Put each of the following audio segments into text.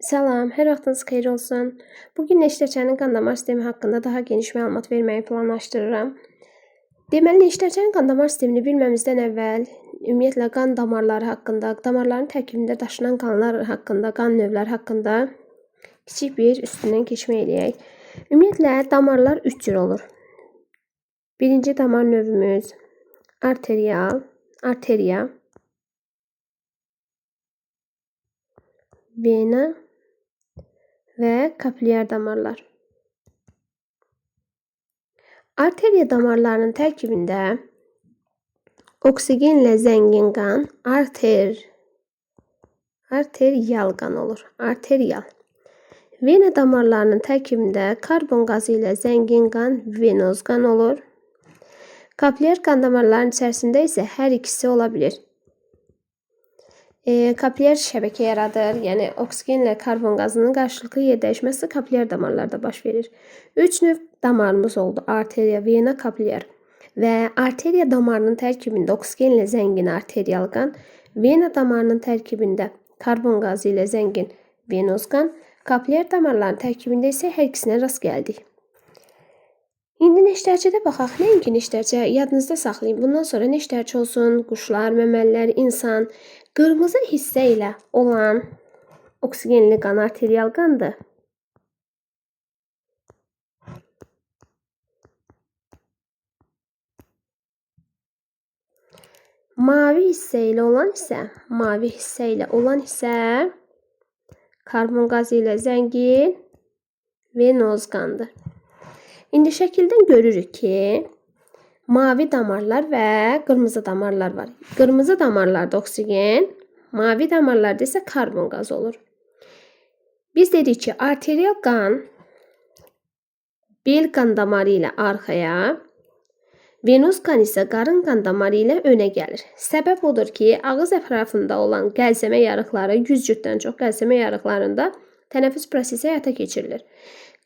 Salam, hər vaxtınız xeyir olsun. Bugün neştərçənin qan damar sistemi haqqında daha geniş məlumat verməyi planlaşdırıram. Deməli, neştərçənin qan damar sistemini bilməmizdən əvvəl ümumiyyətlə qan damarları haqqında, damarların tərkibində daşınan qanlar haqqında, qan növləri haqqında kiçik bir üstündən keçmə eləyək. Ümumiyyətlə damarlar 3 cür olur. Birinci damar növümüz arteriya, vena və kapilyer damarlar. Arteriya damarlarının tərkibində oksigenlə zəngin qan, arteriyal qan olur. Arteriyal. Vena damarlarının tərkibində karbon qazı ilə zəngin qan, venoz qan olur. Kapilyer qan damarlarının içərisində isə hər ikisi ola bilir. Kapilyer şəbəkə yaradır, yəni oksigenlə karbon qazının qarşılıqlı yer dəyişməsi kapilyer damarlarda baş verir. 3 növ damarımız oldu: arteriya, vena, kapilyer. Və arteriya damarının tərkibində oksigenlə zəngin arteriyal qan, vena damarının tərkibində karbon qazı ilə zəngin venoz qan, kapilyer damarların tərkibində isə hər ikisinə rast gəldik. İndi neştərçədə baxaq. Nəinki neştərçə, yadınızda saxlayın. Bundan sonra neştərçə olsun, quşlar, məməlilər, insan. Qırmızı hissə ilə olan oksigenli qan arteriyal qandır. Mavi hissə ilə olan isə karbon qazı ilə zəngin venoz qandır. İndi şəkildən görürük ki, mavi damarlar və qırmızı damarlar var. Qırmızı damarlarda oksigen, mavi damarlarda isə karbon qazı olur. Biz dedik ki, arteriyal qan bel qan damarı ilə arxaya, venoz qan isə qarın qan damarı ilə önə gəlir. Səbəb odur ki, ağız ətrafında olan qəlsəmə yarıqları, 100 cütdən çox qəlsəmə yarıqlarında tənəffüs prosesi həyata keçirilir.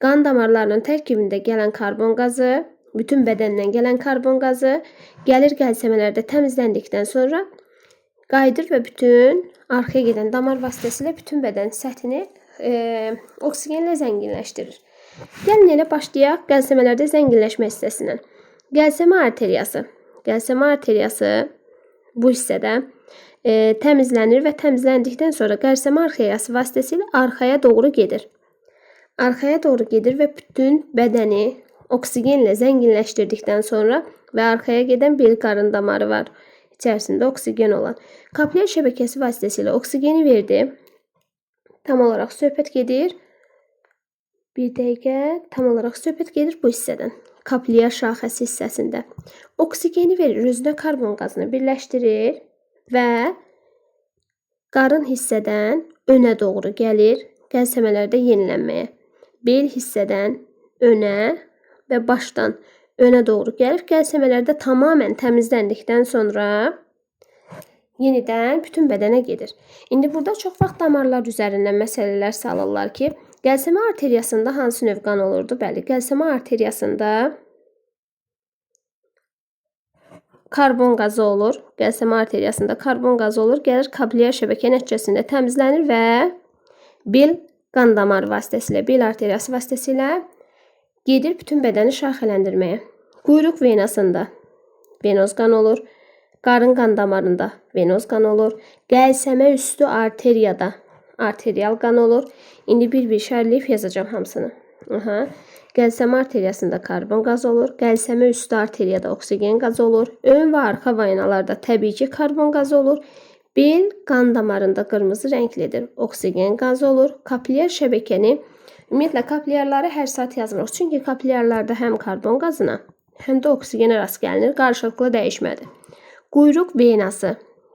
Qan damarlarının tərkibində gələn karbon qazı, bütün bədəndən gələn karbon qazı gəlir qəlsəmələrdə təmizləndikdən sonra qayıdır və bütün arxaya gedən damar vasitəsilə bütün bədən səthini oksigenlə zənginləşdirir. Gəlin elə başlayaq qəlsəmələrdə zənginləşmə hissəsindən. Qəlsəmə arteriyası bu hissədə təmizlənir və təmizləndikdən sonra qəlsəmə arteriyası vasitəsilə arxaya doğru gedir. Arxaya doğru gedir və bütün bədəni oksigenlə zənginləşdirdikdən sonra və arxaya gedən bel qarın damarı var. İçərisində oksigen olan. Kapilyer şəbəkəsi vasitəsilə oksigeni verdi. Tam olaraq söhbət gedir. Bir dəqiqə. Tam olaraq söhbət gedir bu hissədən. Kapilyer şaxəsi hissəsində. Oksigeni verir, özünə karbon qazını birləşdirir və qarın hissədən önə doğru gəlir qəlsəmələrdə yenilənməyə. Bel hissədən önə və başdan önə doğru gəlir. Qəlsəmələrdə tamamən təmizləndikdən sonra yenidən bütün bədənə gedir. İndi burada çox vaxt damarlar üzərindən məsələlər salırlar ki, qəlsəmə arteriyasında hansı növ qan olurdu? Bəli, qəlsəmə arteriyasında karbon qazı olur. Qəlsəmə arteriyasında karbon qazı olur. Gəlir kapilyer şəbəkə nəticəsində təmizlənir və bel qan damarı vasitəsilə, bel arteriyası vasitəsilə gedir bütün bədəni şaxələndirməyə. Quyruq venasında venoz qan olur. Qarın qan damarında venoz qan olur. Qəlsəmə üstü arteriyada arteriyal qan olur. İndi bir-bir şərləyib yazacağım hamısını. Qəlsəmə arteriyasında karbon qazı olur. Qəlsəmə üstü arteriyada oksigen qazı olur. Ön və arxa venalarda təbii ki karbon qazı olur. Bel qan damarında qırmızı rənglidir. Oksigen qazı olur. Kapilyer şəbəkəni, ümumiyyətlə kapilyerləri hər saat yazmırıq. Çünki kapilyerlərdə həm karbon qazına, həm də oksigenə rast gəlinir. Qarşılıqlı dəyişmədir. Quyruq venası,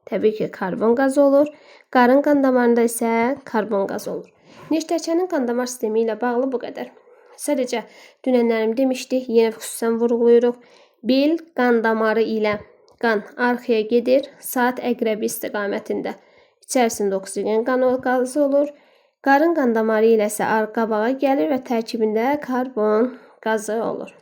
təbii ki karbon qazı olur. Qarın qan damarında isə karbon qazı olur. Neştərçənin qan damar sistemi ilə bağlı bu qədər. Sadəcə dünənlərim demişdik, yenə xüsusən vurğulayırıq. Bel qan damarı ilə qan arxaya gedir, saat əqrəbi istiqamətində. İçərisində oksigen qazı olur. Qarın qan damarı ilə isə qabağa gəlir və tərkibində karbon qazı olur.